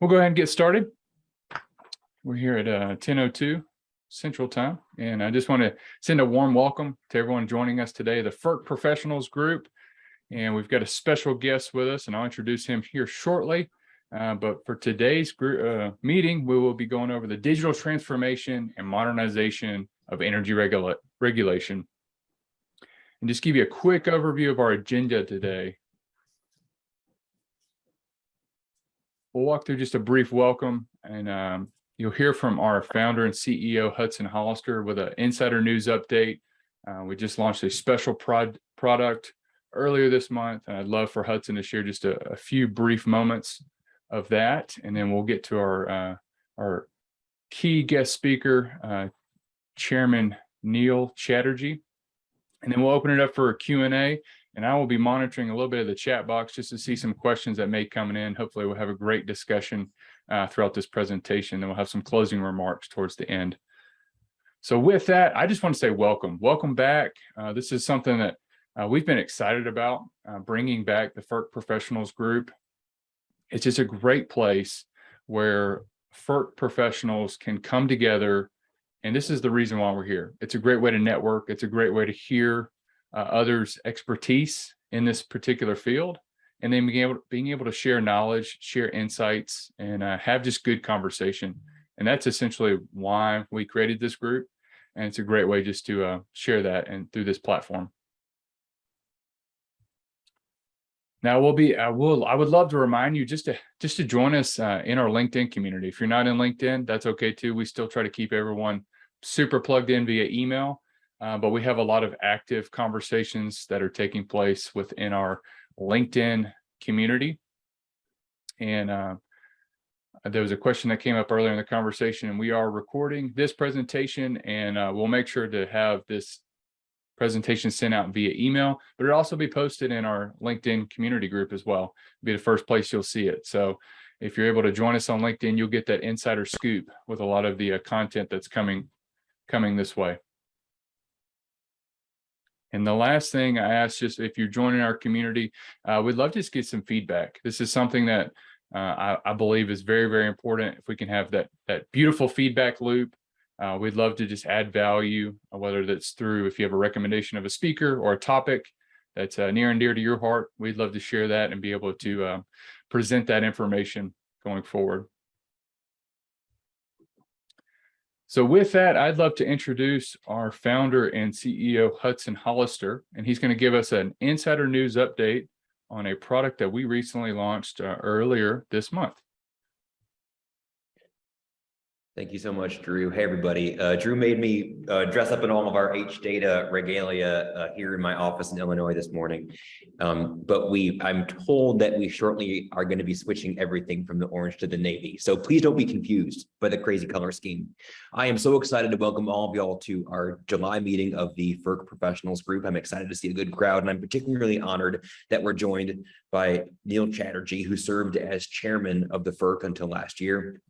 We'll go ahead and get started. We're here at 10:02 Central Time, and I just want to send a warm welcome to everyone joining us today, the FERC Professionals Group, and we've got a special guest with us, and I'll introduce him here shortly. But for today's meeting, we will be going over the digital transformation and modernization of energy regulation. And just give you a quick overview of our agenda today. We'll walk through just a brief welcome, and you'll hear from our founder and CEO, Hudson Hollister, with an insider news update. We just launched a special product earlier this month, and I'd love for Hudson to share just a few brief moments of that, and then we'll get to our key guest speaker, Chairman Neil Chatterjee, and then we'll open it up for a Q&A. And I will be monitoring a little bit of the chat box just to see some questions that may come in. Hopefully we'll have a great discussion throughout this presentation. Then we'll have some closing remarks towards the end. So with that, I just want to say welcome. Welcome back. This is something that we've been excited about, bringing back the FERC Professionals Group. It's just a great place where FERC professionals can come together. And this is the reason why we're here. It's a great way to network. It's a great way to hear others' expertise in this particular field, and then being able to share knowledge, share insights, and have just good conversation. And that's essentially why we created this group. And it's a great way just to share that and through this platform. Now I would love to remind you just to join us in our LinkedIn community. If you're not in LinkedIn, that's okay too. We still try to keep everyone super plugged in via email. But we have a lot of active conversations that are taking place within our LinkedIn community. And there was a question that came up earlier in the conversation, and we are recording this presentation, and we'll make sure to have this presentation sent out via email, but it'll also be posted in our LinkedIn community group as well. It'll be the first place you'll see it. So if you're able to join us on LinkedIn, you'll get that insider scoop with a lot of the content that's coming this way. And the last thing I ask, just if you're joining our community, we'd love to just get some feedback. This is something that I believe is very, very important. If we can have that beautiful feedback loop, we'd love to just add value, whether that's through, if you have a recommendation of a speaker or a topic that's near and dear to your heart, we'd love to share that and be able to present that information going forward. So with that, I'd love to introduce our founder and CEO, Hudson Hollister, and he's going to give us an insider news update on a product that we recently launched earlier this month. Thank you so much, Drew. Hey, everybody. Drew made me dress up in all of our H-Data regalia here in my office in Illinois this morning. But I'm told that we shortly are going to be switching everything from the orange to the navy. So please don't be confused by the crazy color scheme. I am so excited to welcome all of y'all to our July meeting of the FERC Professionals Group. I'm excited to see a good crowd, and I'm particularly honored that we're joined by Neil Chatterjee, who served as chairman of the FERC until last year.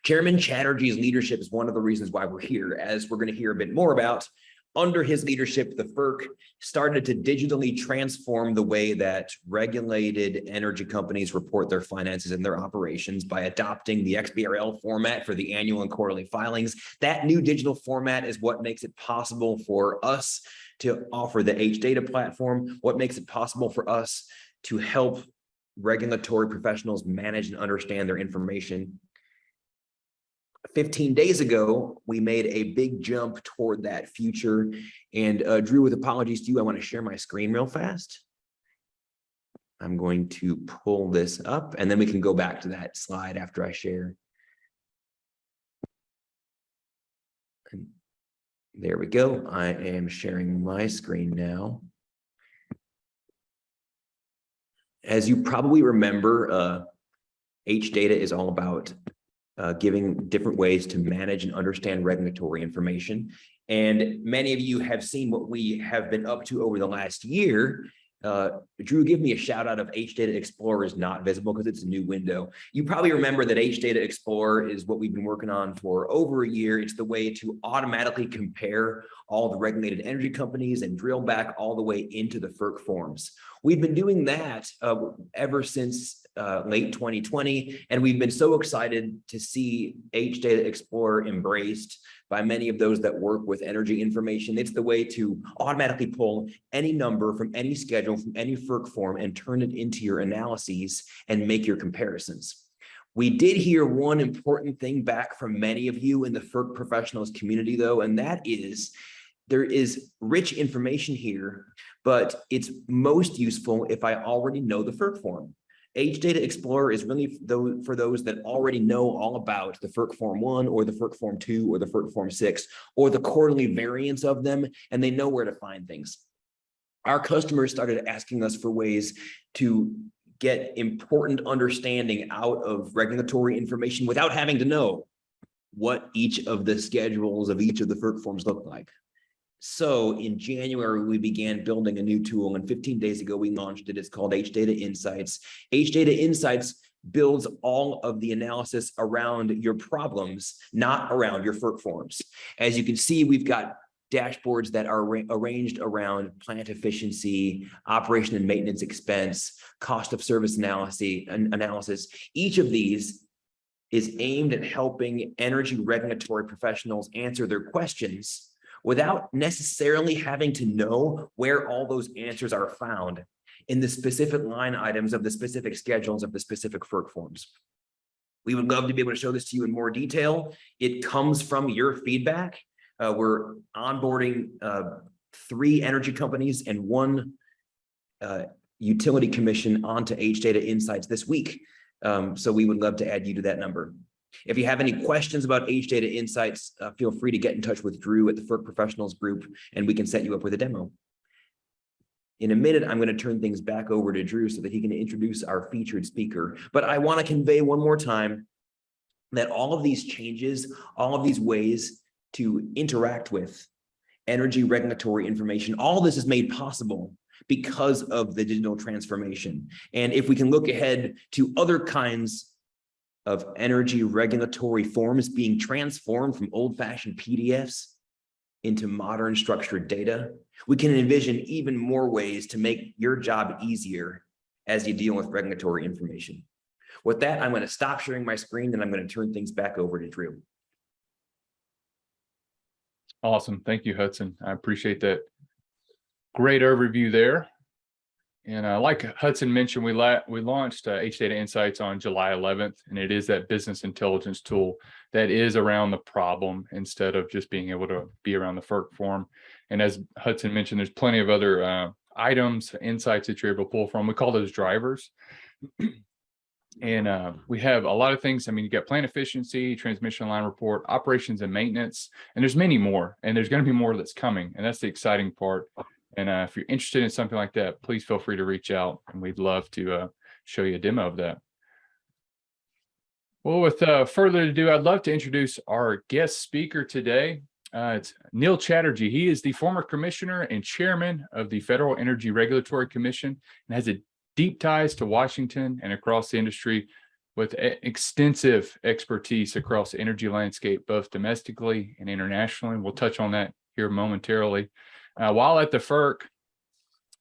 Chairman Chatterjee's leadership is one of the reasons why we're here, as we're going to hear a bit more about. Under his leadership, the FERC started to digitally transform the way that regulated energy companies report their finances and their operations by adopting the XBRL format for the annual and quarterly filings. That new digital format is what makes it possible for us to offer the H-Data platform, what makes it possible for us to help regulatory professionals manage and understand their information. 15 days ago, we made a big jump toward that future. And Drew, with apologies to you, I want to share my screen real fast. I'm going to pull this up, and then we can go back to that slide after I share. And there we go. I am sharing my screen now. As you probably remember, H-Data is all about giving different ways to manage and understand regulatory information. And many of you have seen what we have been up to over the last year. Drew, give me a shout out of H-Data Explorer is not visible because it's a new window. You probably remember that H-Data Explorer is what we've been working on for over a year. It's the way to automatically compare all the regulated energy companies and drill back all the way into the FERC forms. We've been doing that ever since late 2020, and we've been so excited to see H-Data Explorer embraced by many of those that work with energy information. It's the way to automatically pull any number from any schedule, from any FERC form, and turn it into your analyses and make your comparisons. We did hear one important thing back from many of you in the FERC professionals community, though, and that is there is rich information here, but it's most useful if I already know the FERC form. H-Data Explorer is really for those that already know all about the FERC Form 1 or the FERC Form 2 or the FERC Form 6 or the quarterly variants of them, and they know where to find things. Our customers started asking us for ways to get important understanding out of regulatory information without having to know what each of the schedules of each of the FERC forms look like. So in January, we began building a new tool, and 15 days ago, we launched it. It's called H-Data Insights. H-Data Insights builds all of the analysis around your problems, not around your FERC forms. As you can see, we've got dashboards that are arranged around plant efficiency, operation and maintenance expense, cost of service analysis. Each of these is aimed at helping energy regulatory professionals answer their questions without necessarily having to know where all those answers are found in the specific line items of the specific schedules of the specific FERC forms. We would love to be able to show this to you in more detail. It comes from your feedback. We're onboarding 3 energy companies and 1 utility commission onto H-Data Insights this week. So we would love to add you to that number. If you have any questions about H-Data Insights, feel free to get in touch with Drew at the FERC Professionals Group, and we can set you up with a demo. In a minute, I'm going to turn things back over to Drew so that he can introduce our featured speaker. But I want to convey one more time that all of these changes, all of these ways to interact with energy regulatory information, all this is made possible because of the digital transformation. And if we can look ahead to other kinds of energy regulatory forms being transformed from old-fashioned PDFs into modern structured data, we can envision even more ways to make your job easier as you deal with regulatory information. With that, I'm going to stop sharing my screen and I'm going to turn things back over to Drew. Awesome. Thank you, Hudson. I appreciate that great overview there. And like Hudson mentioned, we launched H-Data Insights on July 11th, and it is that business intelligence tool that is around the problem instead of just being able to be around the FERC form. And as Hudson mentioned, there's plenty of other items, insights that you're able to pull from. We call those drivers. And we have a lot of things. I mean, you got plant efficiency, transmission line report, operations and maintenance, and there's many more. And there's going to be more that's coming. And that's the exciting part. And if you're interested in something like that, please feel free to reach out, and we'd love to show you a demo of that. Well, with further ado, I'd love to introduce our guest speaker today. It's Neil Chatterjee. He is the former commissioner and chairman of the Federal Energy Regulatory Commission and has a deep ties to Washington and across the industry with extensive expertise across the energy landscape, both domestically and internationally. We'll touch on that here momentarily. While at the FERC,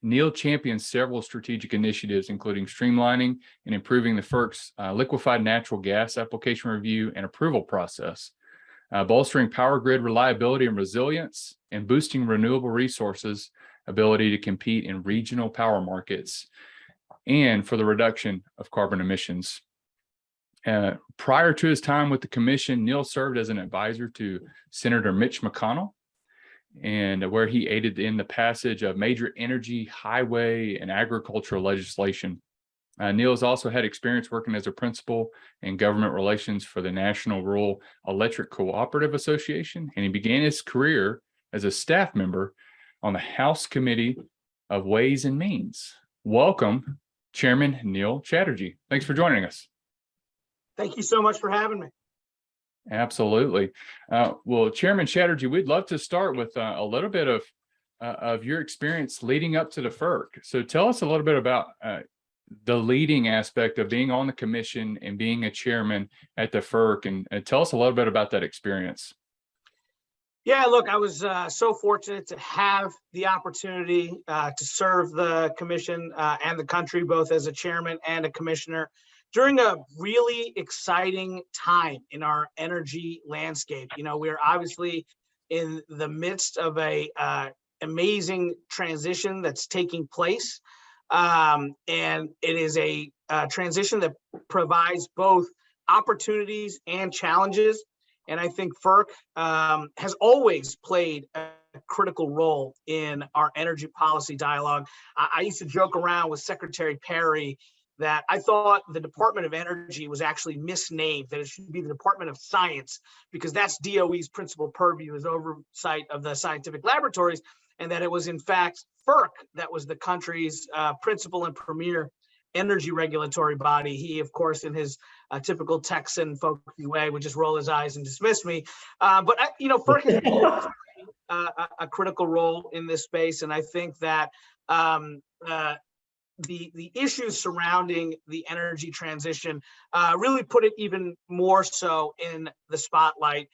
Neil champions several strategic initiatives, including streamlining and improving the FERC's liquefied natural gas application review and approval process, bolstering power grid reliability and resilience, and boosting renewable resources' ability to compete in regional power markets, and for the reduction of carbon emissions. Prior to his time with the commission, Neil served as an advisor to Senator Mitch McConnell, and where he aided in the passage of major energy, highway, and agricultural legislation. Neil has also had experience working as a principal in government relations for the National Rural Electric Cooperative Association, and he began his career as a staff member on the House Committee of Ways and Means. Welcome, Chairman Neil Chatterjee. Thanks for joining us. Thank you so much for having me. Absolutely. Well, Chairman Chatterjee, we'd love to start with a little bit of your experience leading up to the FERC. So tell us a little bit about the leading aspect of being on the commission and being a chairman at the FERC, and tell us a little bit about that experience. Yeah, look, I was so fortunate to have the opportunity to serve the commission and the country, both as a chairman and a commissioner, during a really exciting time in our energy landscape. You know, we're obviously in the midst of a amazing transition that's taking place, and it is a transition that provides both opportunities and challenges. And I think FERC has always played a critical role in our energy policy dialogue. I used to joke around with Secretary Perry that I thought the Department of Energy was actually misnamed, that it should be the Department of Science, because that's DOE's principal purview, is oversight of the scientific laboratories, and that it was in fact FERC that was the country's principal and premier energy regulatory body. He, of course, in his typical Texan folksy way, would just roll his eyes and dismiss me. But FERC has always played a critical role in this space, and I think that the issues surrounding the energy transition really put it even more so in the spotlight.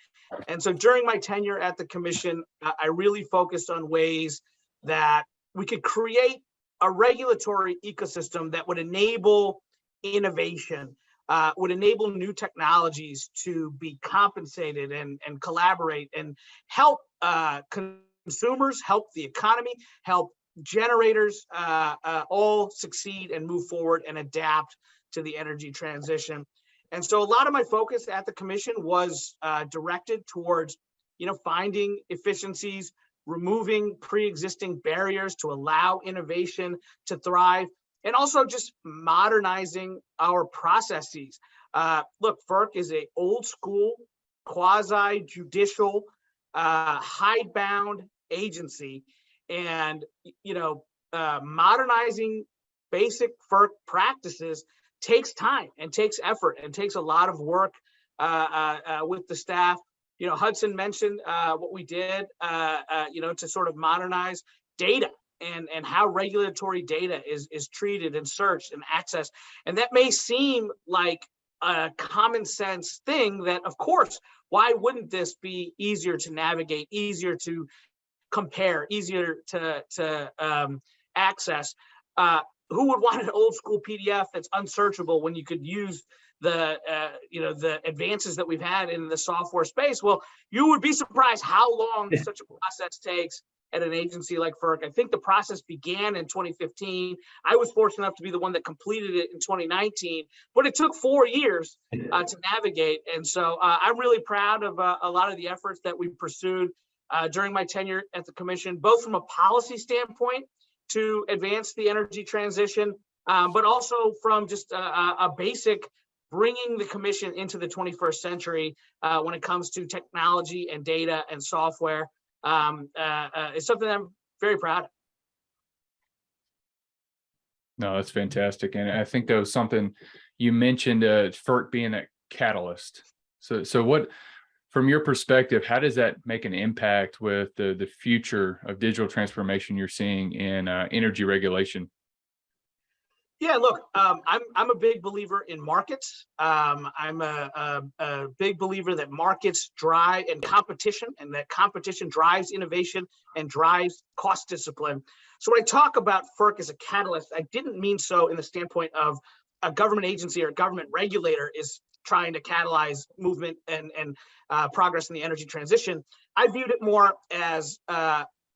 And so during my tenure at the commission, I really focused on ways that we could create a regulatory ecosystem that would enable innovation, would enable new technologies to be compensated and collaborate and help consumers, help the economy, help generators all succeed and move forward and adapt to the energy transition. And so a lot of my focus at the commission was directed towards, finding efficiencies, removing pre-existing barriers to allow innovation to thrive, and also just modernizing our processes. Look, FERC is an old school, quasi-judicial, hidebound agency, and modernizing basic FERC practices takes time and takes effort and takes a lot of work with the staff. Hudson mentioned what we did, to sort of modernize data and how regulatory data is treated and searched and accessed. And that may seem like a common sense thing that, of course, why wouldn't this be easier to navigate, easier to compare, easier to access? Who would want an old school PDF that's unsearchable when you could use the advances that we've had in the software space? Well, you would be surprised how long such a process takes at an agency like FERC. I think the process began in 2015. I was fortunate enough to be the one that completed it in 2019, but it took 4 years to navigate. And so I'm really proud of a lot of the efforts that we pursued during my tenure at the commission, both from a policy standpoint to advance the energy transition, but also from just a basic bringing the commission into the 21st century when it comes to technology and data and software. It's something that I'm very proud of. No, that's fantastic. And I think that was something you mentioned, FERC being a catalyst. So what, from your perspective, how does that make an impact with the future of digital transformation you're seeing in energy regulation? Yeah, look, I'm a big believer in markets. I'm a big believer that markets drive and competition, and that competition drives innovation and drives cost discipline. So when I talk about FERC as a catalyst, I didn't mean so in the standpoint of a government agency or a government regulator is trying to catalyze movement and progress in the energy transition. I viewed it more as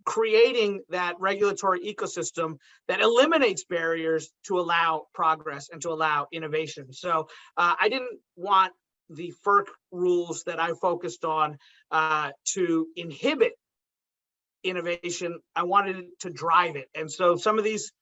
creating that regulatory ecosystem that eliminates barriers to allow progress and to allow innovation. So I didn't want the FERC rules that I focused on to inhibit innovation. I wanted it to drive it. And so some of these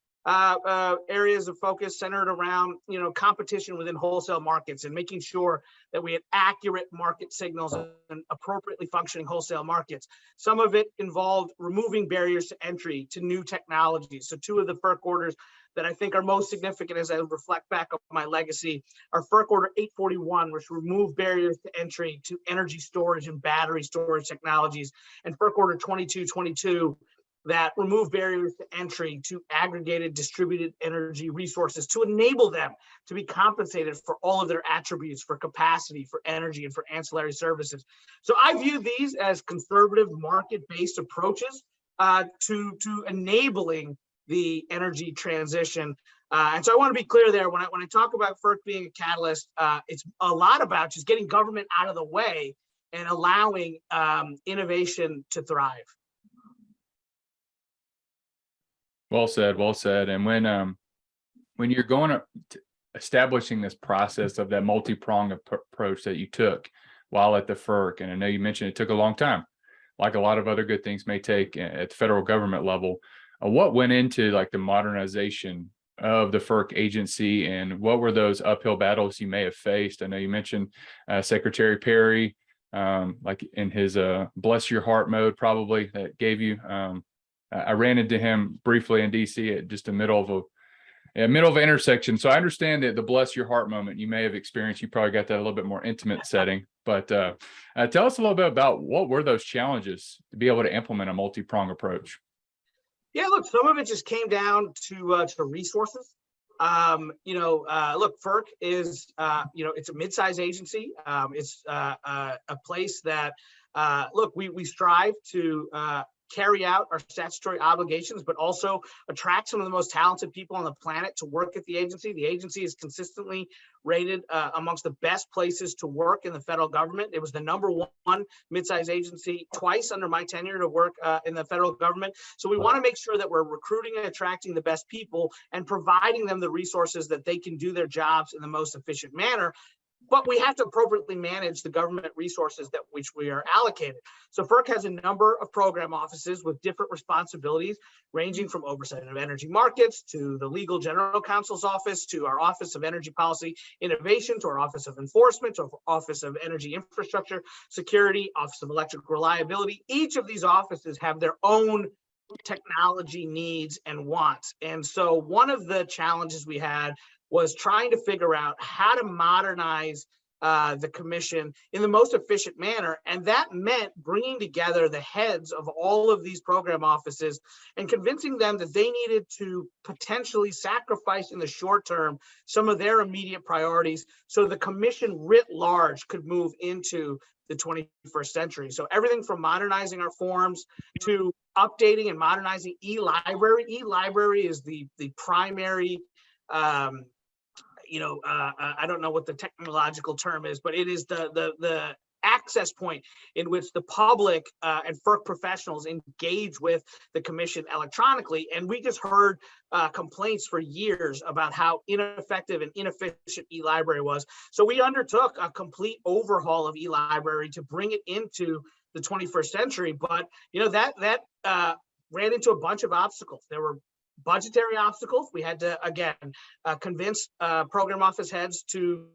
areas of focus centered around, competition within wholesale markets and making sure that we had accurate market signals and appropriately functioning wholesale markets. Some of it involved removing barriers to entry to new technologies. So two of the FERC orders that I think are most significant as I reflect back on my legacy are FERC Order 841, which removed barriers to entry to energy storage and battery storage technologies, and FERC Order 2222, that remove barriers to entry to aggregated distributed energy resources to enable them to be compensated for all of their attributes, for capacity, for energy, and for ancillary services. So I view these as conservative market-based approaches to enabling the energy transition. And so I want to be clear there, when I talk about FERC being a catalyst, it's a lot about just getting government out of the way and allowing innovation to thrive. Well said, well said. And when you're going to establishing this process of that multi-pronged approach that you took while at the FERC, and I know you mentioned it took a long time, like a lot of other good things may take at the federal government level, what went into like the modernization of the FERC agency, and what were those uphill battles you may have faced? I know you mentioned Secretary Perry, like in his bless your heart mode probably that gave you. I ran into him briefly in DC at just the middle of an intersection. So I understand that the bless your heart moment you may have experienced. You probably got that a little bit more intimate setting, but tell us a little bit about what were those challenges to be able to implement a multi-pronged approach. Yeah, look, some of it just came down to resources. Look, FERC is, it's a mid-sized agency. It's a place that, look, we strive to carry out our statutory obligations, but also attract some of the most talented people on the planet to work at the agency. The agency is consistently rated amongst the best places to work in the federal government. It was the #1 mid-sized agency twice under my tenure to work in the federal government. So we want to make sure that we're recruiting and attracting the best people and providing them the resources that they can do their jobs in the most efficient manner. But we have to appropriately manage the government resources that which we are allocated. So FERC has a number of program offices with different responsibilities, ranging from oversight of energy markets to the legal general counsel's office, to our Office of Energy Policy Innovation, to our Office of Enforcement, to our Office of Energy Infrastructure Security, Office of Electric Reliability. Each of these offices have their own technology needs and wants. And so one of the challenges we had was trying to figure out how to modernize the commission in the most efficient manner. And that meant bringing together the heads of all of these program offices and convincing them that they needed to potentially sacrifice in the short term some of their immediate priorities so the commission writ large could move into the 21st century. So everything from modernizing our forms to updating and modernizing e-library. E-library is the primary I don't know what the technological term is, but it is the access point in which the public and FERC professionals engage with the commission electronically. And we just heard complaints for years about how ineffective and inefficient e-library was. So we undertook a complete overhaul of e-library to bring it into the 21st century. But that ran into a bunch of obstacles. There were budgetary obstacles. We had to, again, convince program office heads to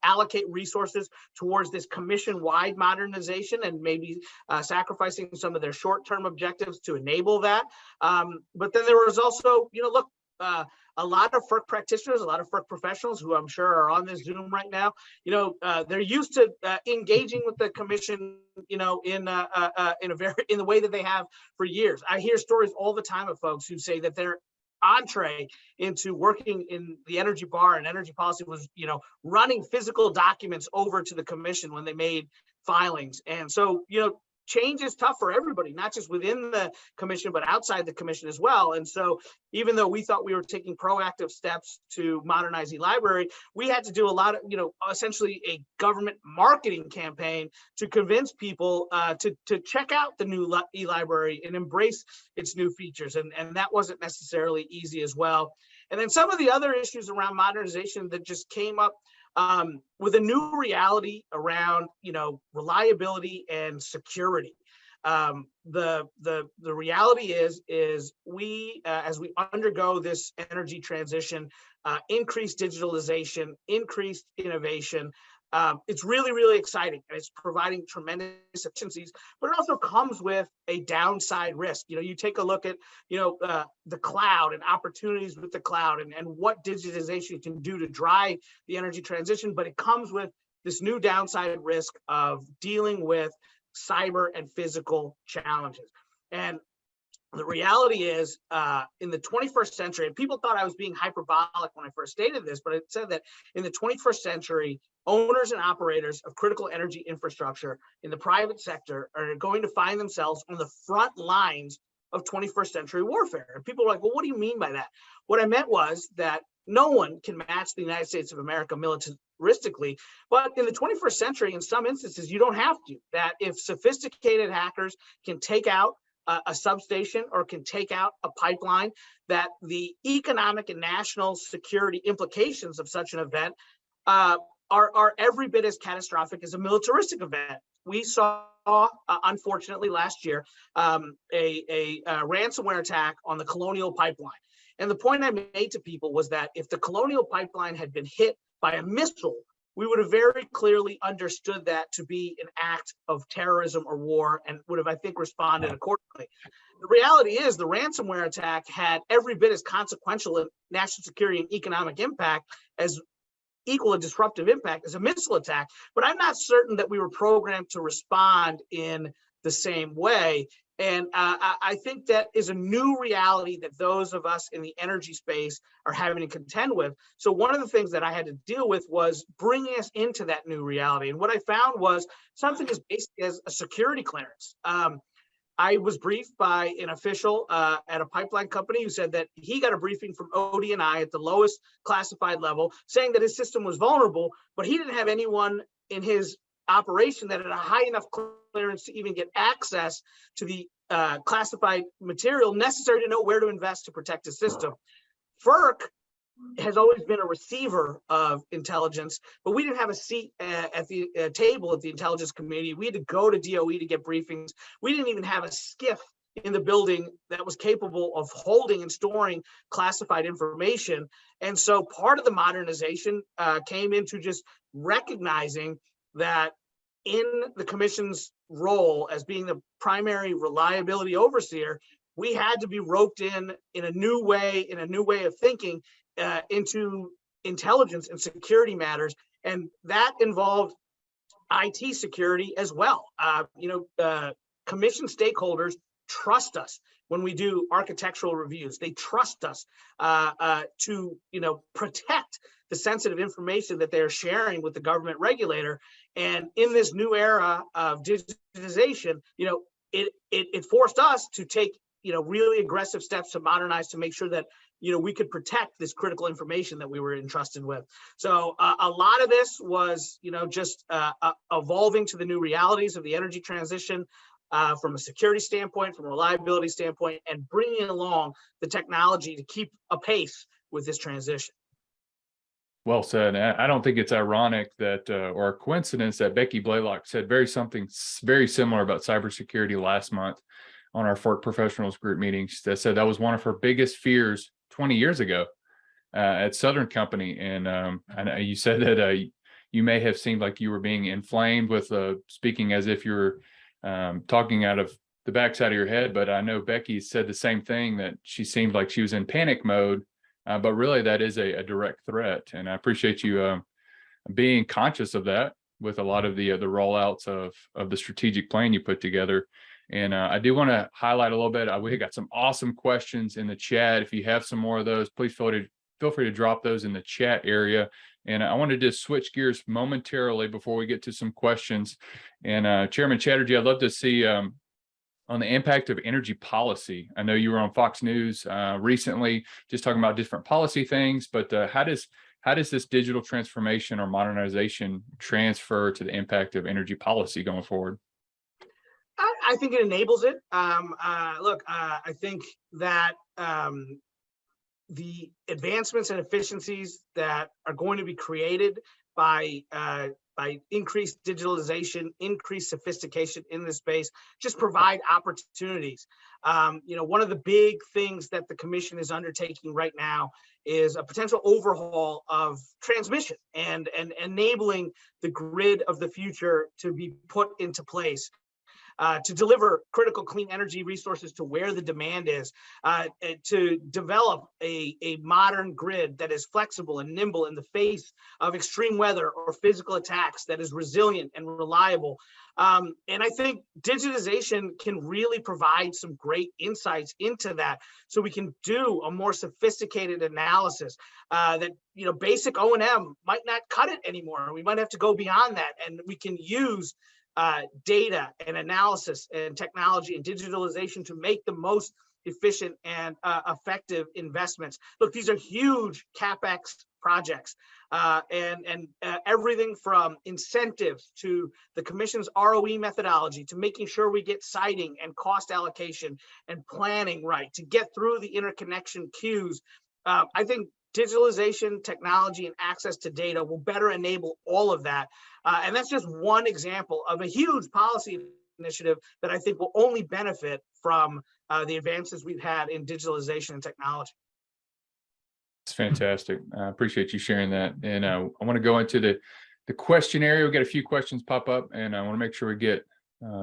allocate resources towards this commission-wide modernization and maybe sacrificing some of their short-term objectives to enable that. But then there was also, a lot of FERC practitioners, a lot of FERC professionals who I'm sure are on this Zoom right now, they're used to engaging with the commission, in the way that they have for years. I hear stories all the time of folks who say that their entree into working in the energy bar and energy policy was, running physical documents over to the commission when they made filings. And so, change is tough for everybody, not just within the commission, but outside the commission as well. And so even though we thought we were taking proactive steps to modernize e-library, we had to do a lot of, essentially a government marketing campaign to convince people to check out the new e-library and embrace its new features. And that wasn't necessarily easy as well. And then some of the other issues around modernization that just came up with a new reality around, reliability and security. The reality is we, as we undergo this energy transition, increased digitalization, increased innovation, it's really, really exciting, and it's providing tremendous efficiencies, but it also comes with a downside risk. You take a look at, the cloud and opportunities with the cloud and what digitization can do to drive the energy transition, but it comes with this new downside risk of dealing with cyber and physical challenges. And The reality is, in the 21st century, and people thought I was being hyperbolic when I first stated this, but it said that in the 21st century, owners and operators of critical energy infrastructure in the private sector are going to find themselves on the front lines of 21st century warfare. And people were like, well, what do you mean by that? What I meant was that no one can match the United States of America militaristically, but in the 21st century, in some instances, you don't have to. That if sophisticated hackers can take out a substation or can take out a pipeline, that the economic and national security implications of such an event are every bit as catastrophic as a militaristic event. We saw, unfortunately, last year, a ransomware attack on the Colonial Pipeline. And the point I made to people was that if the Colonial Pipeline had been hit by a missile, we would have very clearly understood that to be an act of terrorism or war and would have, I think, responded accordingly. The reality is the ransomware attack had every bit as consequential in national security and economic impact as equal a disruptive impact as a missile attack, but I'm not certain that we were programmed to respond in the same way. And I think that is a new reality that those of us in the energy space are having to contend with. So one of the things that I had to deal with was bringing us into that new reality. And what I found was something as basic as a security clearance. I was briefed by an official at a pipeline company who said that he got a briefing from ODNI at the lowest classified level saying that his system was vulnerable, but he didn't have anyone in his operation that had a high enough clearance to even get access to the classified material necessary to know where to invest to protect the system. FERC has always been a receiver of intelligence, but we didn't have a seat at the table at the intelligence committee. We had to go to DOE to get briefings. We didn't even have a SCIF in the building that was capable of holding and storing classified information. And so part of the modernization came into just recognizing that in the commission's role as being the primary reliability overseer, we had to be roped in a new way of thinking into intelligence and security matters. And that involved IT security as well. Commission stakeholders trust us when we do architectural reviews. They trust us to protect the sensitive information that they're sharing with the government regulator. And in this new era of digitization, it forced us to take really aggressive steps to modernize, to make sure that we could protect this critical information that we were entrusted with. So a lot of this was just evolving to the new realities of the energy transition from a security standpoint, from a reliability standpoint, and bringing along the technology to keep apace with this transition. Well said. I don't think it's ironic that, or a coincidence that Becky Blaylock said something very similar about cybersecurity last month on our FERC professionals group meetings. That said that was one of her biggest fears 20 years ago at Southern Company. And you said that you may have seemed like you were being inflamed with speaking as if you're talking out of the backside of your head. But I know Becky said the same thing, that she seemed like she was in panic mode. But really, that is a direct threat. And I appreciate you being conscious of that with a lot of the rollouts of the strategic plan you put together. And I do want to highlight a little bit. We got some awesome questions in the chat. If you have some more of those, please feel free to drop those in the chat area. And I wanted to switch gears momentarily before we get to some questions. And Chairman Chatterjee, I'd love to see on the impact of energy policy. I know you were on Fox News recently, just talking about different policy things, but how does this digital transformation or modernization transfer to the impact of energy policy going forward? I think it enables it. I think that the advancements and efficiencies that are going to be created by increased digitalization, increased sophistication in this space, just provide opportunities. One of the big things that the commission is undertaking right now is a potential overhaul of transmission and enabling the grid of the future to be put into place. to deliver critical clean energy resources to where the demand is, to develop a modern grid that is flexible and nimble in the face of extreme weather or physical attacks, that is resilient and reliable. And I think digitization can really provide some great insights into that, so we can do a more sophisticated analysis that, basic O&M might not cut it anymore. We might have to go beyond that, and we can use data and analysis and technology and digitalization to make the most efficient and effective investments. Look, these are huge CapEx projects, and everything from incentives to the Commission's ROE methodology to making sure we get siting and cost allocation and planning right to get through the interconnection queues. I think digitalization, technology, and access to data will better enable all of that. And that's just one example of a huge policy initiative that I think will only benefit from the advances we've had in digitalization and technology. It's fantastic. I appreciate you sharing that. And I want to go into the question area. We've got a few questions pop up, and I want to make sure we get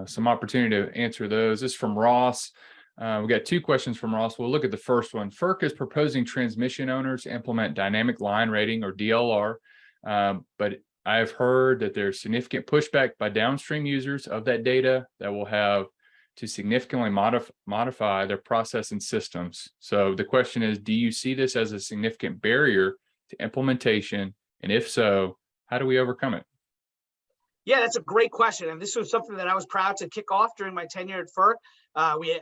some opportunity to answer those. This is from Ross. We got two questions from Ross. We'll look at the first one. FERC is proposing transmission owners implement dynamic line rating, or DLR, but I've heard that there's significant pushback by downstream users of that data that will have to significantly modify their process and systems. So the question is, do you see this as a significant barrier to implementation? And if so, how do we overcome it? Yeah, that's a great question. And this was something that I was proud to kick off during my tenure at FERC. We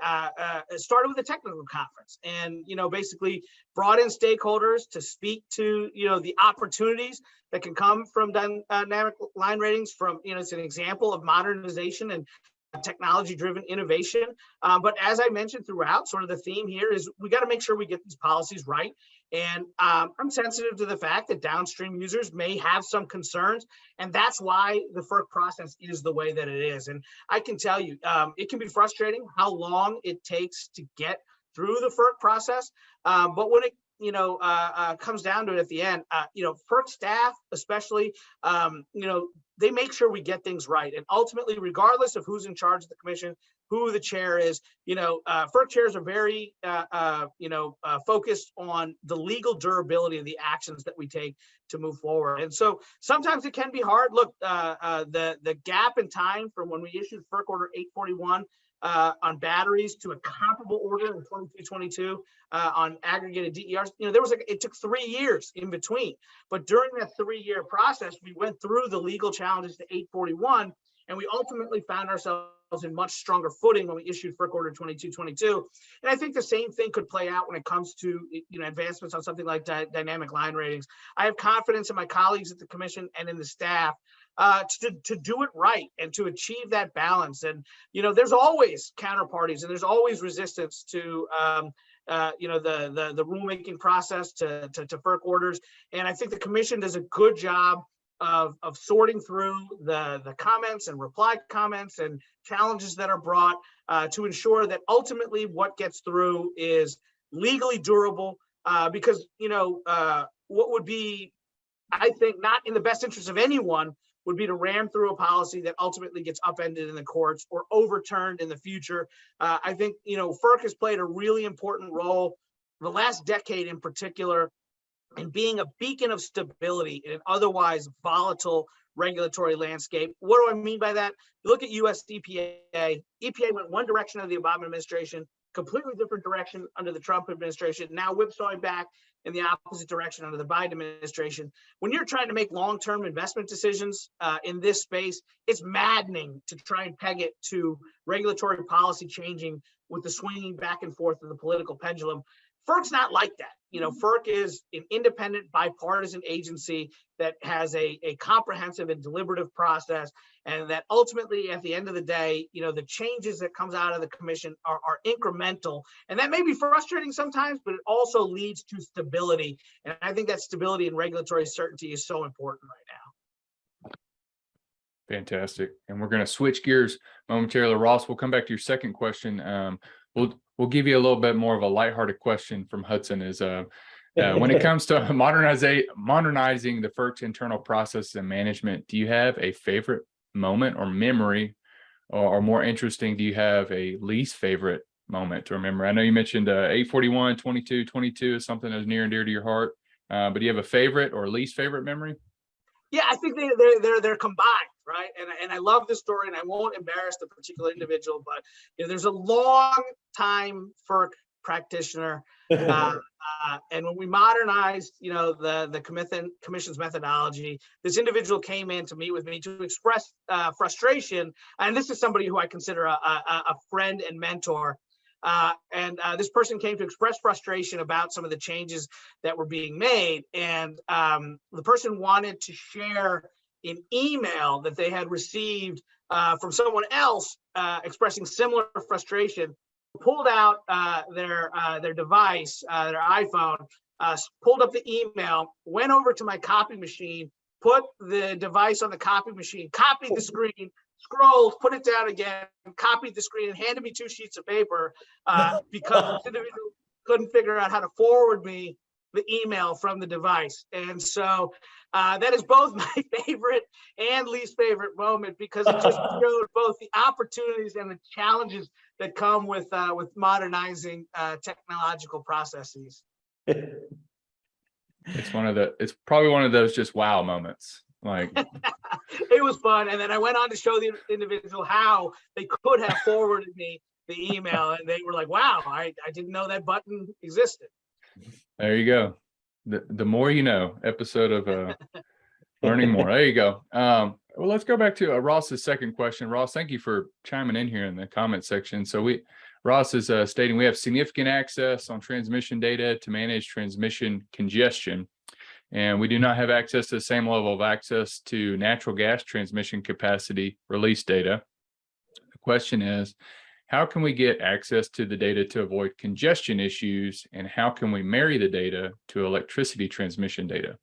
started with a technical conference and, basically brought in stakeholders to speak to, the opportunities that can come from dynamic line ratings from, it's an example of modernization and technology-driven innovation. But as I mentioned throughout, sort of the theme here is we got to make sure we get these policies right. And I'm sensitive to the fact that downstream users may have some concerns, and that's why the FERC process is the way that it is. And I can tell you, it can be frustrating how long it takes to get through the FERC process. But when it comes down to it at the end, FERC staff, especially, they make sure we get things right. And ultimately, regardless of who's in charge of the commission, who the chair is, FERC chairs are very, focused on the legal durability of the actions that we take to move forward. And so sometimes it can be hard. Look, the gap in time from when we issued FERC Order 841 on batteries to a comparable order in 2222 on aggregated DERs, it took 3 years in between. But during that 3-year process, we went through the legal challenges to 841, and we ultimately found ourselves in much stronger footing when we issued FERC Order 2222. And I think the same thing could play out when it comes to advancements on something like dynamic line ratings. I have confidence in my colleagues at the commission and in the staff to do it right and to achieve that balance. And there's always counterparties and there's always resistance to the rulemaking process to FERC orders. And I think the commission does a good job of sorting through the comments and reply comments and challenges that are brought to ensure that ultimately what gets through is legally durable, because what would be, I think, not in the best interest of anyone would be to ram through a policy that ultimately gets upended in the courts or overturned in the future. I think FERC has played a really important role the last decade in particular in being a beacon of stability in an otherwise volatile regulatory landscape. What do I mean by that? You look at US EPA. EPA went one direction under the Obama administration, completely different direction under the Trump administration, now whipsawing back in the opposite direction under the Biden administration. When you're trying to make long-term investment decisions in this space, it's maddening to try and peg it to regulatory policy changing with the swinging back and forth of the political pendulum. FERC's not like that. FERC is an independent bipartisan agency that has a comprehensive and deliberative process, and that ultimately at the end of the day, the changes that comes out of the commission are incremental. And that may be frustrating sometimes, but it also leads to stability. And I think that stability and regulatory certainty is so important right now. Fantastic. And we're going to switch gears momentarily. Ross, we'll come back to your second question. We'll give you a little bit more of a lighthearted question from Hudson is when it comes to modernizing the FERC's internal process and management, do you have a favorite moment or memory or more interesting, do you have a least favorite moment to remember? I know you mentioned 841, 22 is something that's near and dear to your heart, but do you have a favorite or least favorite memory? Yeah, I think they're combined, right? And I love this story, and I won't embarrass the particular individual, but there's a long time FERC practitioner, and when we modernized, the commission's methodology, this individual came in to meet with me to express frustration, and this is somebody who I consider a friend and mentor. And this person came to express frustration about some of the changes that were being made. And the person wanted to share an email that they had received from someone else expressing similar frustration, pulled out their device, their iPhone, pulled up the email, went over to my copy machine, put the device on the copy machine, copied the screen, scrolled, put it down again, copied the screen, and handed me 2 sheets of paper because this individual couldn't figure out how to forward me the email from the device. And so that is both my favorite and least favorite moment, because it just showed both the opportunities and the challenges that come with modernizing technological processes. It's probably one of those just wow moments. Like it was fun. And then I went on to show the individual how they could have forwarded me the email, and they were like, wow, I didn't know that button existed. There you go. The more you know episode of learning more. There you go. Well, let's go back to Ross's second question. Ross, thank you for chiming in here in the comment section. So Ross is stating we have significant access on transmission data to manage transmission congestion, and we do not have access to the same level of access to natural gas transmission capacity release data. The question is, how can we get access to the data to avoid congestion issues, and how can we marry the data to electricity transmission data?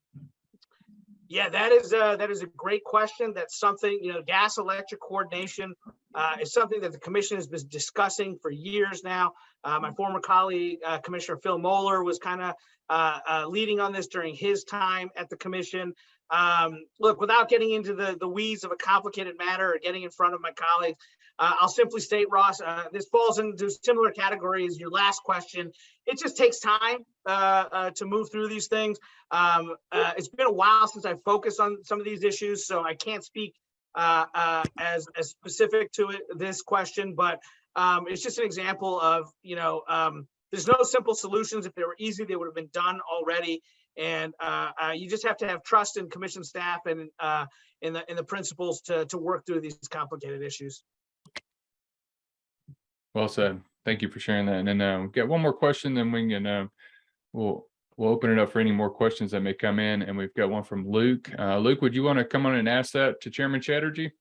Yeah, that is a great question. That's something, gas electric coordination is something that the commission has been discussing for years now. My former colleague, Commissioner Phil Moeller, was kind of leading on this during his time at the commission. Look, without getting into the weeds of a complicated matter or getting in front of my colleagues, I'll simply state, Ross, this falls into similar category as your last question. It just takes time to move through these things. It's been a while since I focused on some of these issues, so I can't speak as specific to this question, but it's just an example of, there's no simple solutions. If they were easy, they would have been done already. And you just have to have trust in commission staff and in the principals to work through these complicated issues. Well said. Thank you for sharing that. And then we've got one more question, then we can we'll open it up for any more questions that may come in. And we've got one from Luke. Luke, would you want to come on and ask that to Chairman Chatterjee?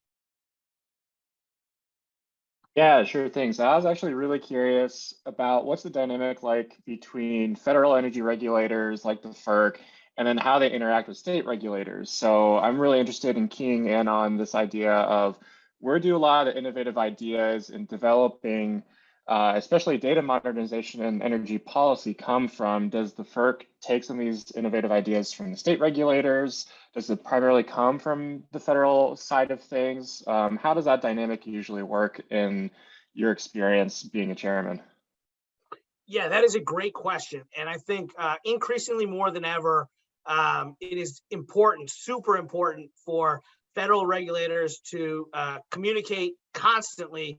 Yeah, sure thing. So I was actually really curious about what's the dynamic like between federal energy regulators like the FERC and then how they interact with state regulators. So I'm really interested in keying in on this idea of where do a lot of the innovative ideas in developing, especially data modernization and energy policy, come from? Does the FERC take some of these innovative ideas from the state regulators? Does it primarily come from the federal side of things? How does that dynamic usually work in your experience being a chairman? Yeah, that is a great question. And I think increasingly more than ever, it is important, super important for federal regulators to communicate constantly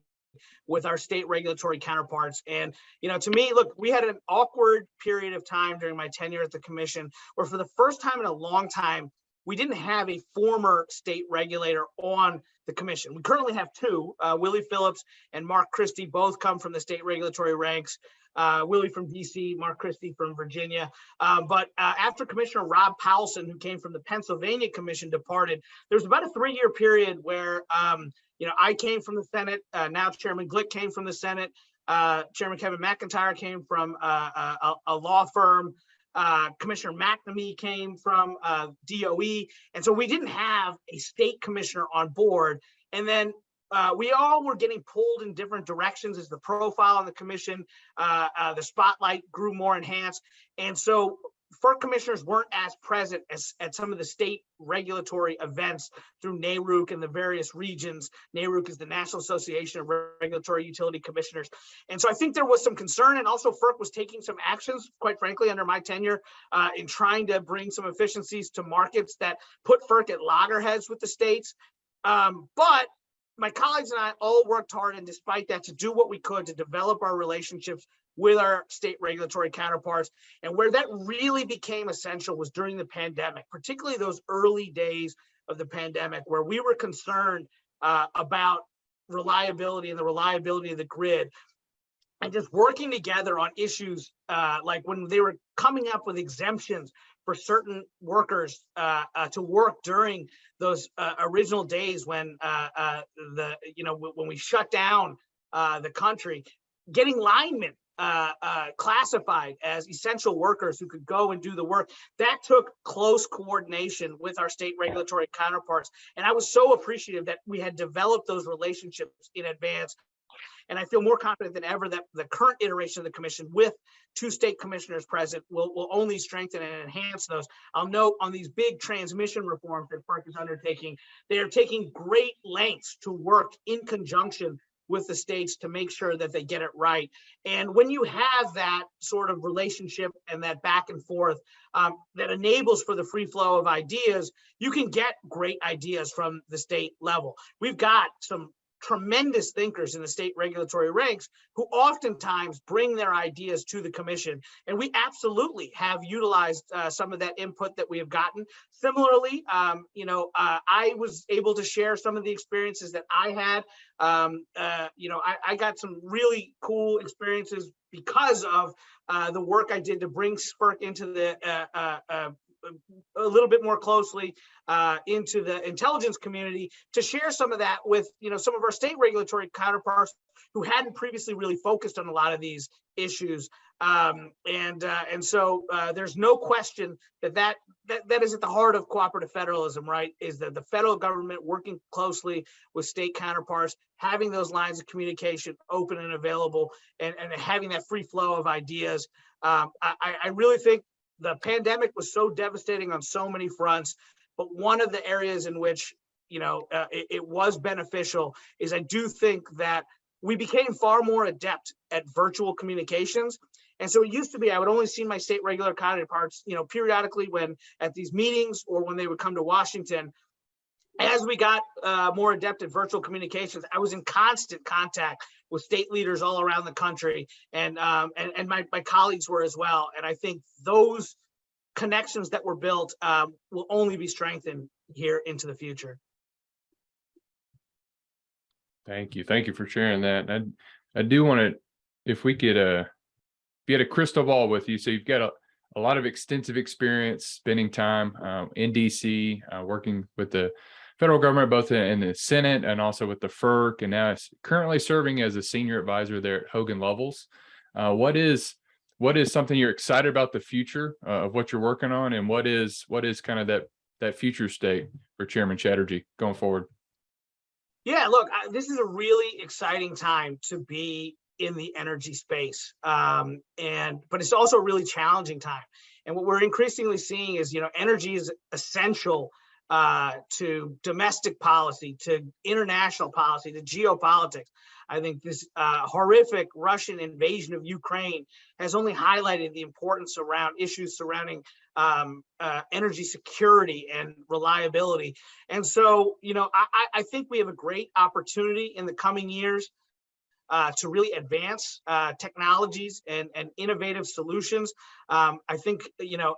with our state regulatory counterparts. And, to me, look, we had an awkward period of time during my tenure at the commission where for the first time in a long time, we didn't have a former state regulator on the commission. We currently have 2, Willie Phillips and Mark Christie, both come from the state regulatory ranks. Willie from DC, Mark Christie from Virginia. But after Commissioner Rob Powelson, who came from the Pennsylvania Commission, departed, there was about a 3-year period where, I came from the Senate. Now Chairman Glick came from the Senate. Chairman Kevin McIntyre came from a law firm. Commissioner McNamee came from DOE. And so we didn't have a state commissioner on board. And then we all were getting pulled in different directions as the profile on the commission, the spotlight grew more enhanced. And so FERC commissioners weren't as present as at some of the state regulatory events through NARUC and the various regions. NARUC is the National Association of Regulatory Utility Commissioners. And so I think there was some concern, and also FERC was taking some actions, quite frankly, under my tenure in trying to bring some efficiencies to markets that put FERC at loggerheads with the states. But my colleagues and I all worked hard, and despite that, to do what we could to develop our relationships with our state regulatory counterparts. And where that really became essential was during the pandemic, particularly those early days of the pandemic, where we were concerned about reliability and the reliability of the grid, and just working together on issues like when they were coming up with exemptions for certain workers to work during those original days when when we shut down the country, getting linemen classified as essential workers who could go and do the work. That took close coordination with our state regulatory counterparts. And I was so appreciative that we had developed those relationships in advance. And I feel more confident than ever that the current iteration of the commission with 2 state commissioners present will only strengthen and enhance those. I'll note on these big transmission reforms that FERC is undertaking, they are taking great lengths to work in conjunction with the states to make sure that they get it right. And when you have that sort of relationship and that back and forth that enables for the free flow of ideas, you can get great ideas from the state level. We've got some tremendous thinkers in the state regulatory ranks who oftentimes bring their ideas to the commission. And we absolutely have utilized some of that input that we have gotten. Similarly, I was able to share some of the experiences that I had. I got some really cool experiences because of the work I did to bring FERC into the a little bit more closely into the intelligence community, to share some of that with some of our state regulatory counterparts who hadn't previously really focused on a lot of these issues. And so there's no question that is at the heart of cooperative federalism, right? Is that the federal government working closely with state counterparts, having those lines of communication open and available, and having that free flow of ideas. I really think the pandemic was so devastating on so many fronts, but one of the areas in which it was beneficial is I do think that we became far more adept at virtual communications. And so it used to be I would only see my state regular counterparts, periodically when at these meetings or when they would come to Washington. As we got more adept at virtual communications, I was in constant contact with state leaders all around the country, and my colleagues were as well. And I think those connections that were built will only be strengthened here into the future. Thank you. Thank you for sharing that. I do want to, if we could, if you had a crystal ball with you, so you've got a lot of extensive experience spending time in DC, working with the federal government, both in the Senate and also with the FERC, and now currently serving as a senior advisor there at Hogan Lovells. What is something you're excited about the future of what you're working on, and what is kind of that future state for Chairman Chatterjee going forward? Yeah, look, this is a really exciting time to be in the energy space, but it's also a really challenging time. And what we're increasingly seeing is, energy is essential to domestic policy, to international policy, to geopolitics. I think this horrific Russian invasion of Ukraine has only highlighted the importance around issues surrounding energy security and reliability. And so, I think we have a great opportunity in the coming years to really advance technologies and innovative solutions. I think,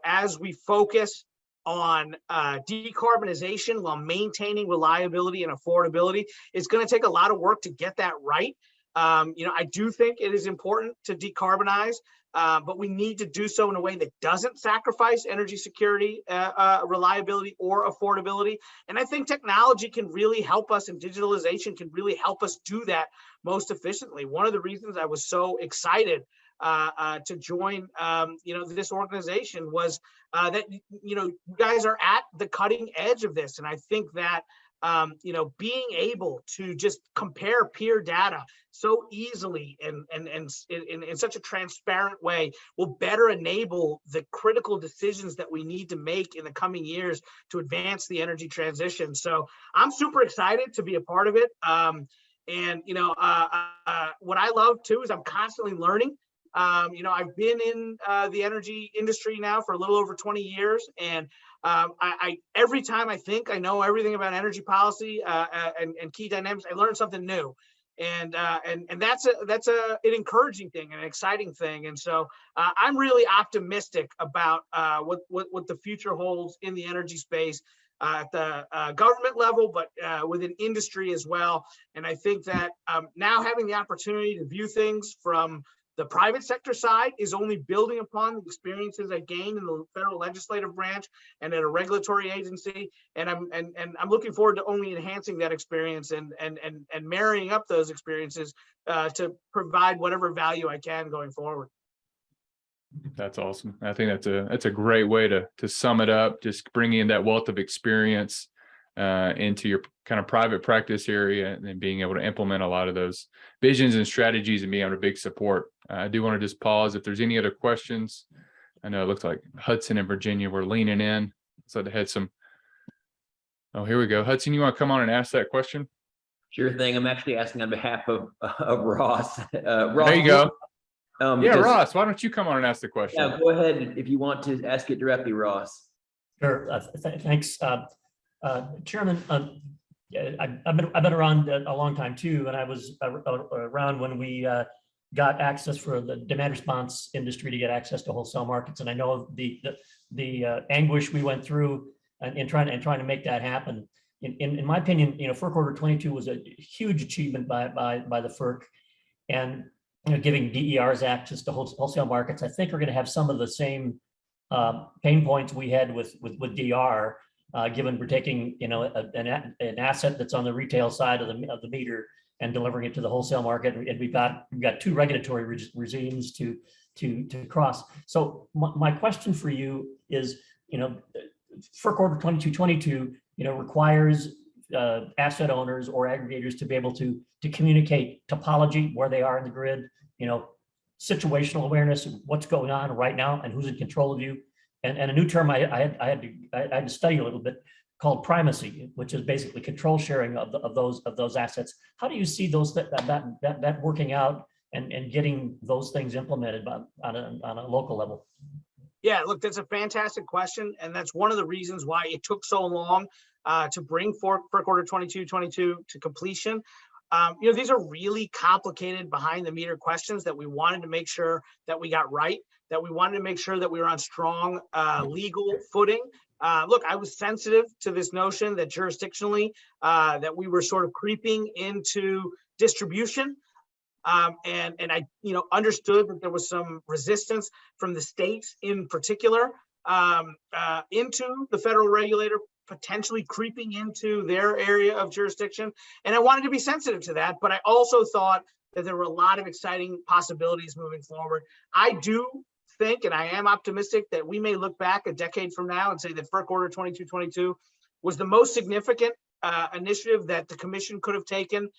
as we focus on decarbonization while maintaining reliability and affordability, it's going to take a lot of work to get that right. I do think it is important to decarbonize, but we need to do so in a way that doesn't sacrifice energy security, reliability, or affordability. And I think technology can really help us, and digitalization can really help us do that most efficiently. One of the reasons I was so excited to join, this organization was that, you guys are at the cutting edge of this. And I think that being able to just compare peer data so easily and in such a transparent way will better enable the critical decisions that we need to make in the coming years to advance the energy transition. So I'm super excited to be a part of it. What I love too is I'm constantly learning. I've been in the energy industry now for a little over 20 years, and I every time I think I know everything about energy policy and key dynamics, I learn something new, and that's an encouraging thing, an exciting thing, and so I'm really optimistic about what the future holds in the energy space. At the government level, but within industry as well. And I think that now having the opportunity to view things from the private sector side is only building upon the experiences I gained in the federal legislative branch and at a regulatory agency. And I'm looking forward to only enhancing that experience and marrying up those experiences to provide whatever value I can going forward. That's awesome. I think that's a great way to sum it up. Just bringing in that wealth of experience into your kind of private practice area, and then being able to implement a lot of those visions and strategies and being able to big support. I do want to just pause if there's any other questions. I know it looks like Hudson and Virginia were leaning in, so they had some. Oh, here we go. Hudson, you want to come on and ask that question? Sure thing. I'm actually asking on behalf of Ross. Ross, there you go. Yeah, Ross, why don't you come on and ask the question? Yeah, go ahead if you want to ask it directly, Ross. Sure. Thanks, Chairman. I've been around a long time too, and I was around when we got access for the demand response industry to get access to wholesale markets, and I know the anguish we went through in trying to make that happen. In my opinion, FERC Order 22 was a huge achievement by the FERC, and giving DERs access to wholesale markets. I think we're going to have some of the same pain points we had with DR, given we're taking an asset that's on the retail side of the meter and delivering it to the wholesale market, and we've got two regulatory regimes to cross. So my question for you is, FERC Order 2222, requires asset owners or aggregators to be able to communicate topology, where they are in the grid, situational awareness of what's going on right now and who's in control of you, and a new term I had to study a little bit called primacy, which is basically control sharing of those assets. How do you see that working out and getting those things implemented on a local level? Yeah, look, that's a fantastic question, and that's one of the reasons why it took so long to bring FERC Order 2222 to completion. These are really complicated behind the meter questions that we wanted to make sure that we got right, that we wanted to make sure that we were on strong legal footing. Look, I was sensitive to this notion that jurisdictionally that we were sort of creeping into distribution. And I understood that there was some resistance from the states in particular into the federal regulator potentially creeping into their area of jurisdiction. And I wanted to be sensitive to that, but I also thought that there were a lot of exciting possibilities moving forward. I do think, and I am optimistic, that we may look back a decade from now and say that FERC Order 2222 was the most significant initiative that the commission could have taken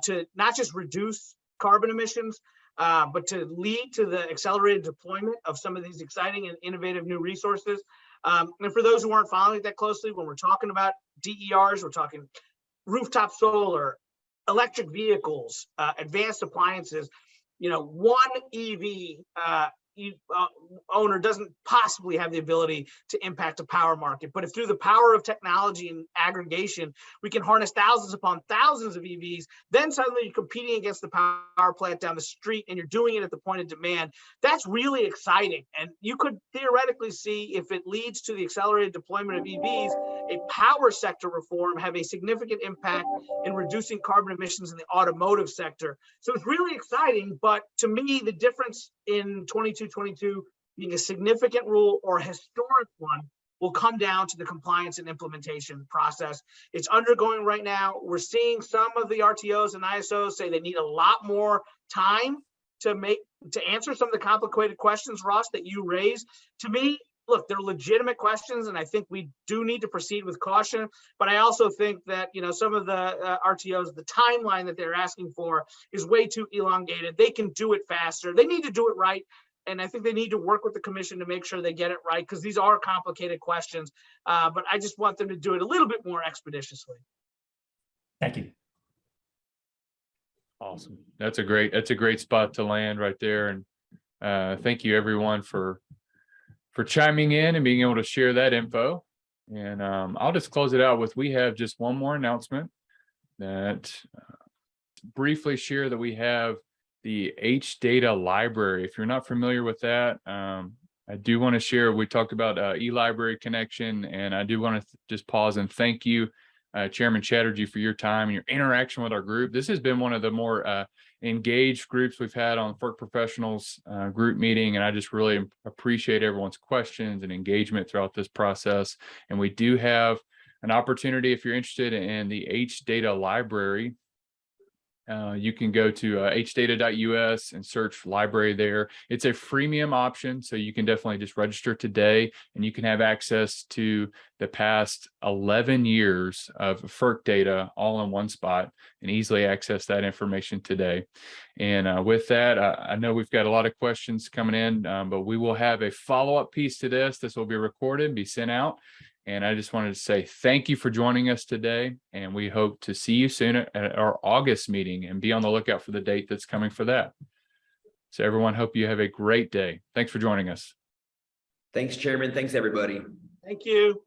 to not just reduce carbon emissions, but to lead to the accelerated deployment of some of these exciting and innovative new resources. And for those who aren't following it that closely, when we're talking about DERs, we're talking rooftop solar, electric vehicles, advanced appliances. One EV owner doesn't possibly have the ability to impact a power market. But if through the power of technology and aggregation, we can harness thousands upon thousands of EVs, then suddenly you're competing against the power plant down the street and you're doing it at the point of demand. That's really exciting. And you could theoretically see, if it leads to the accelerated deployment of EVs, a power sector reform have a significant impact in reducing carbon emissions in the automotive sector. So it's really exciting. But to me, the difference in 2222 being a significant rule or a historic one will come down to the compliance and implementation process. It's undergoing right now. We're seeing some of the RTOs and ISOs say they need a lot more time to answer some of the complicated questions, Ross, that you raised. To me, look, they're legitimate questions, and I think we do need to proceed with caution. But I also think that, you know, some of the RTOs, the timeline that they're asking for is way too elongated. They can do it faster. They need to do it right. And I think they need to work with the commission to make sure they get it right, because these are complicated questions. But I just want them to do it a little bit more expeditiously. Thank you. Awesome. That's a great spot to land right there. And thank you everyone for chiming in and being able to share that info. And I'll just close it out with, we have just one more announcement that briefly share that we have the H-Data library. If you're not familiar with that, I do want to share, we talked about e-library connection, and I do want to just pause and thank you, Chairman Chatterjee, for your time and your interaction with our group. This has been one of the more engaged groups we've had on FERC Professionals group meeting, and I just really appreciate everyone's questions and engagement throughout this process. And we do have an opportunity, if you're interested in the H-Data library, you can go to hdata.us and search library there. It's a freemium option, so you can definitely just register today, and you can have access to the past 11 years of FERC data all in one spot and easily access that information today. And with that, I know we've got a lot of questions coming in, but we will have a follow-up piece to this. This will be recorded, be sent out. And I just wanted to say thank you for joining us today, and we hope to see you soon at our August meeting, and be on the lookout for the date that's coming for that. So everyone, hope you have a great day. Thanks for joining us. Thanks, Chairman. Thanks, everybody. Thank you.